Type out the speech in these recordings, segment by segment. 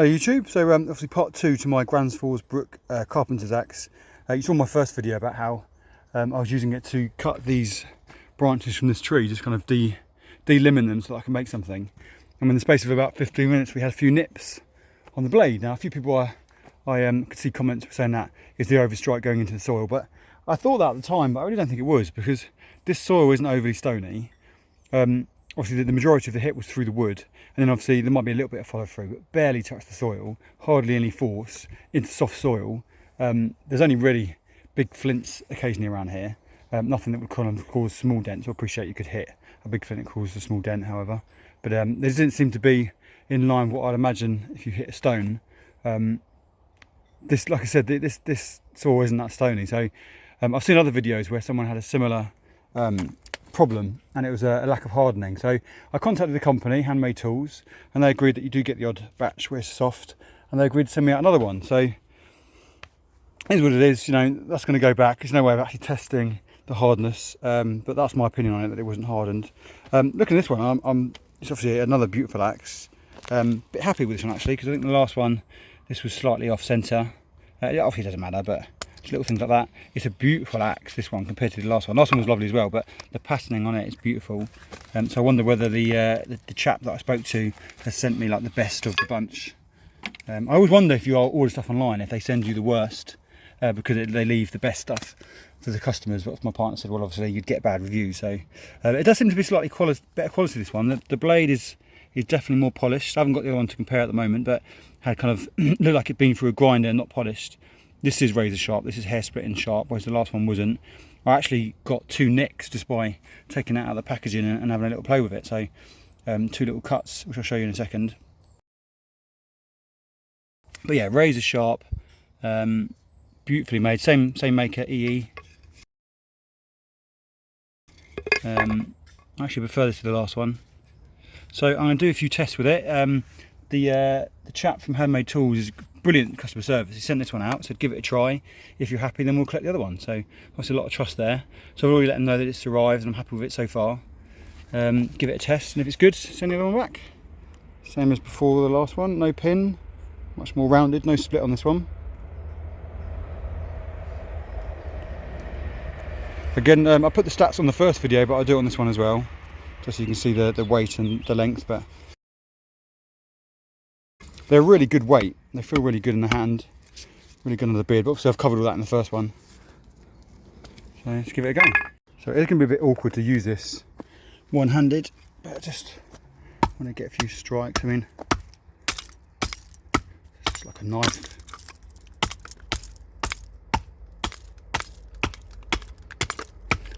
Hello YouTube, so obviously part 2 to my gransfors bruk carpenter's axe. You saw my first video about how I was using it to cut these branches from this tree, just kind of de-liming them so that I can make something. And in the space of about 15 minutes we had a few nips on the blade. Now a few people I could see comments saying that is the overstrike going into the soil, but I thought that at the time, but I really don't think it was, because this soil isn't overly stony. Obviously the majority of the hit was through the wood, and then obviously there might be a little bit of follow through, but barely touched the soil, hardly any force into soft soil. There's only really big flints occasionally around here, nothing that would kind of cause small dents. I appreciate you could hit a big flint that caused a small dent, however, but there didn't seem to be in line with what I'd imagine if you hit a stone. This, like I said, this soil isn't that stony, so I've seen other videos where someone had a similar problem, and it was a lack of hardening. So I contacted the company, Handmade Tools, and they agreed that you do get the odd batch where it's soft, and they agreed to send me out another one. So it is what it is, you know, that's going to go back. There's no way of actually testing the hardness, but that's my opinion on it, that it wasn't hardened. Looking at this one, it's obviously another beautiful axe. Bit happy with this one actually, because I think the last one, this was slightly off centre. It obviously doesn't matter, but little things like that. It's a beautiful axe, this one, compared to the last one. Last one was lovely as well, but the patterning on it is beautiful. So I wonder whether the chap that I spoke to has sent me like the best of the bunch. I always wonder, if you order stuff online, if they send you the worst, because they leave the best stuff for the customers. But my partner said, well, obviously you'd get bad reviews. So it does seem to be slightly better quality, this one. The blade is definitely more polished. I haven't got the other one to compare at the moment, but had kind of looked like it'd been through a grinder and not polished. This is razor sharp, this is hair splitting sharp, whereas the last one wasn't. I actually got 2 nicks just by taking that out of the packaging and having a little play with it. So 2 little cuts, which I'll show you in a second. But yeah, razor sharp, beautifully made, same maker, EE. I actually prefer this to the last one. So I'm going to do a few tests with it. The chap from Handmade Tools is brilliant customer service. He sent this one out, said give it a try. If you're happy, then we'll collect the other one. So obviously a lot of trust there. So I've already let them know that it's arrived and I'm happy with it so far. Give it a test, and if it's good, send the other one back. Same as before the last one, no pin, much more rounded, no split on this one. Again, I put the stats on the first video, but I'll do it on this one as well, just so you can see the weight and the length. But they're really good weight. They feel really good in the hand, really good under the beard. But obviously I've covered all that in the first one. So let's give it a go. So it's going to be a bit awkward to use this one-handed, but I just want to get a few strikes. I mean, it's just like a knife.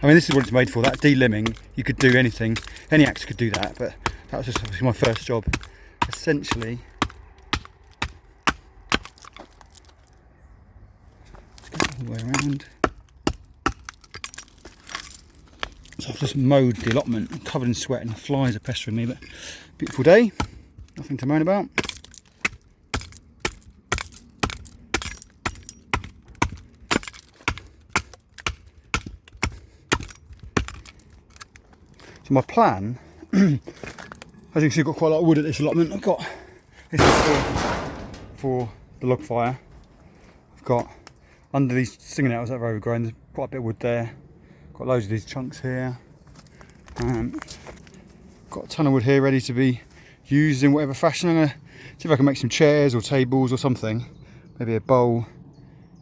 I mean, this is what it's made for. That de-limbing, you could do anything. Any axe could do that, but that was just obviously my first job. Essentially, all the way around. So I've just mowed the allotment. I'm covered in sweat and the flies are pestering me, but beautiful day, nothing to moan about. So my plan, as you can see, I've got quite a lot of wood at this allotment. I've got this for the log fire. I've got under these fingernails that are overgrown, there's quite a bit of wood there. Got loads of these chunks here. Got a ton of wood here ready to be used in whatever fashion. I'm going to see if I can make some chairs or tables or something. Maybe a bowl,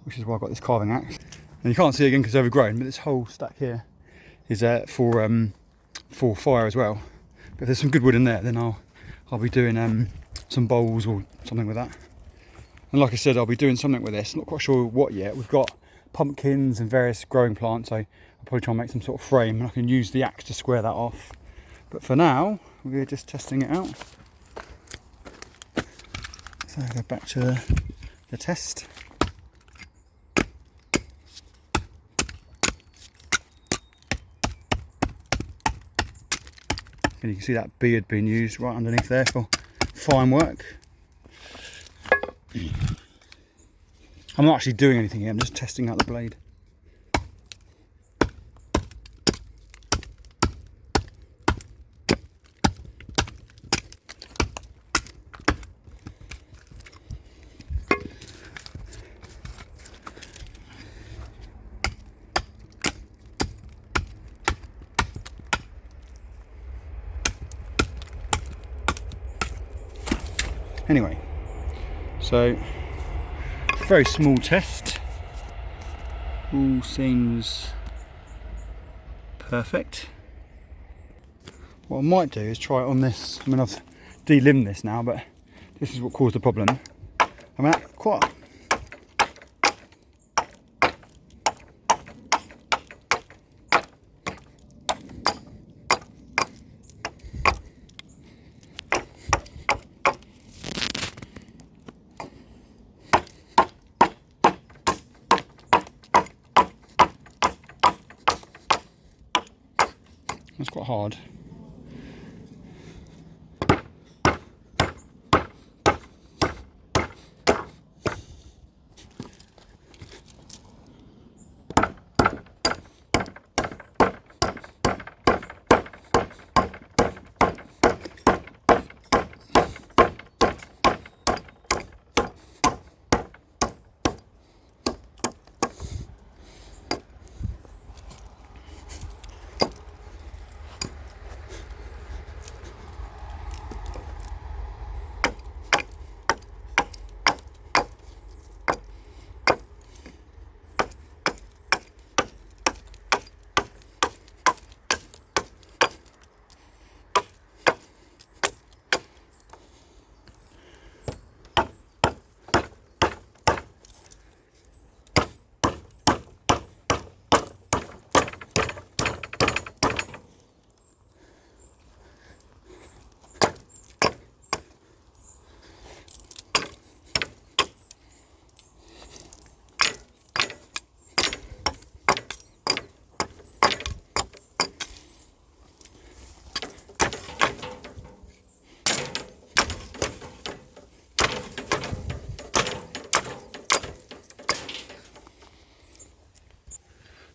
which is why I've got this carving axe. And you can't see it again because it's overgrown, but this whole stack here is for fire as well. But if there's some good wood in there, then I'll be doing some bowls or something with that. And like I said, I'll be doing something with this, not quite sure what yet. We've got pumpkins and various growing plants, so I'll probably try and make some sort of frame, and I can use the axe to square that off. But for now, we're just testing it out. So I'll go back to the test. And you can see that beard being used right underneath there for fine work. I'm not actually doing anything here, I'm just testing out the blade. Anyway, so very small test. All seems perfect. What I might do is try it on this. I mean, I've de-limbed this now, but this is what caused the problem. I mean, quite. That's quite hard.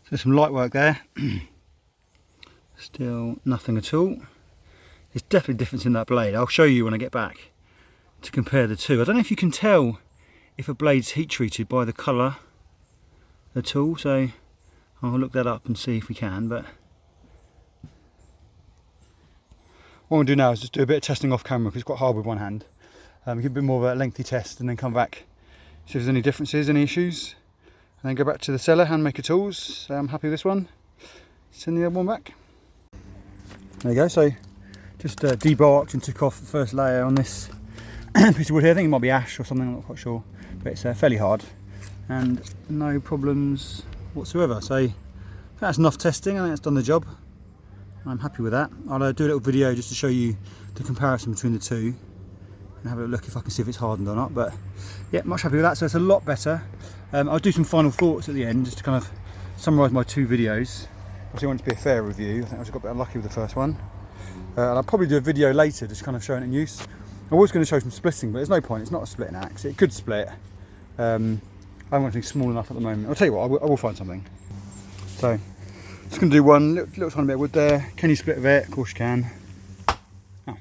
So some light work there. Still nothing at all. There's definitely a difference in that blade. I'll show you when I get back to compare the two. I don't know if you can tell if a blade's heat treated by the colour at all, so I'll look that up and see if we can. But what I'm going to do now is just do a bit of testing off camera because it's quite hard with one hand. Give a bit more of a lengthy test and then come back, see if there's any differences, any issues. And then go back to the seller, handmaker tools. So I'm happy with this one. Send the other one back. There you go. So just debarked and took off the first layer on this piece of wood here. I think it might be ash or something, I'm not quite sure. But it's fairly hard and no problems whatsoever. So that's enough testing. I think that's done the job. I'm happy with that. I'll do a little video just to show you the comparison between the two and have a look if I can see if it's hardened or not. But yeah, much happy with that. So it's a lot better. I'll do some final thoughts at the end just to kind of summarise my two videos. Obviously I want it to be a fair review. I think I just got a bit unlucky with the first one. And I'll probably do a video later just kind of showing it in use. I was going to show some splitting, but there's no point. It's not a splitting axe. It could split. I haven't got anything small enough at the moment. I'll tell you what, I will find something. So just going to do one little tiny bit of wood there. Can you split with it? Of course you can. Oh.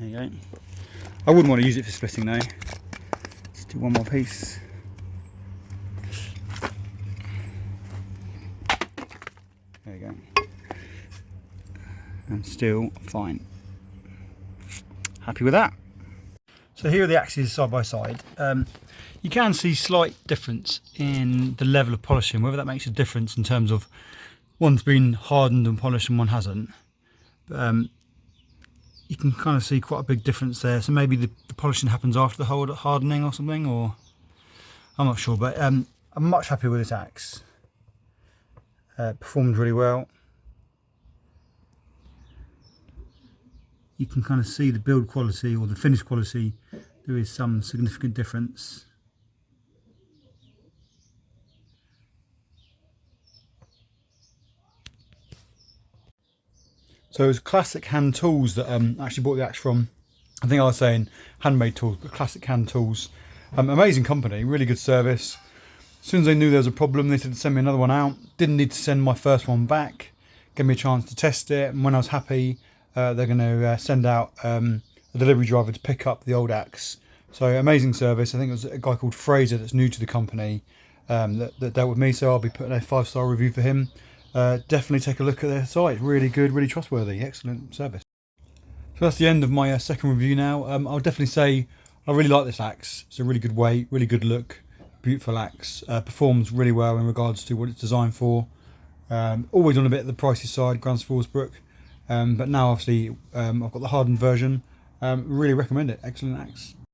There you go. I wouldn't want to use it for splitting though. Let's do one more piece. There you go. And still fine. Happy with that. So here are the axes side by side. You can see slight difference in the level of polishing, whether that makes a difference in terms of one's been hardened and polished and one hasn't. You can kind of see quite a big difference there. So maybe the polishing happens after the hardening or something, or I'm not sure. But I'm much happier with this axe. Performed really well. You can kind of see the build quality or the finish quality. There is some significant difference. So it was Classic Hand Tools that I actually bought the axe from. I think I was saying handmade tools, but Classic Hand Tools. Amazing company, really good service. As soon as they knew there was a problem, they said to send me another one out. Didn't need to send my first one back. Gave me a chance to test it, and when I was happy, they're going to send out a delivery driver to pick up the old axe. So amazing service. I think it was a guy called Fraser that's new to the company that dealt with me, so I'll be putting a 5-star review for him. definitely take a look at their site. Really good, really trustworthy, excellent service. So that's the end of my second review now. I'll definitely say I really like this axe. It's a really good weight, really good look, beautiful axe. Performs really well in regards to what it's designed for. Always on a bit of the pricey side, gransfors bruk. But now obviously I've got the hardened version. Really recommend it, excellent axe.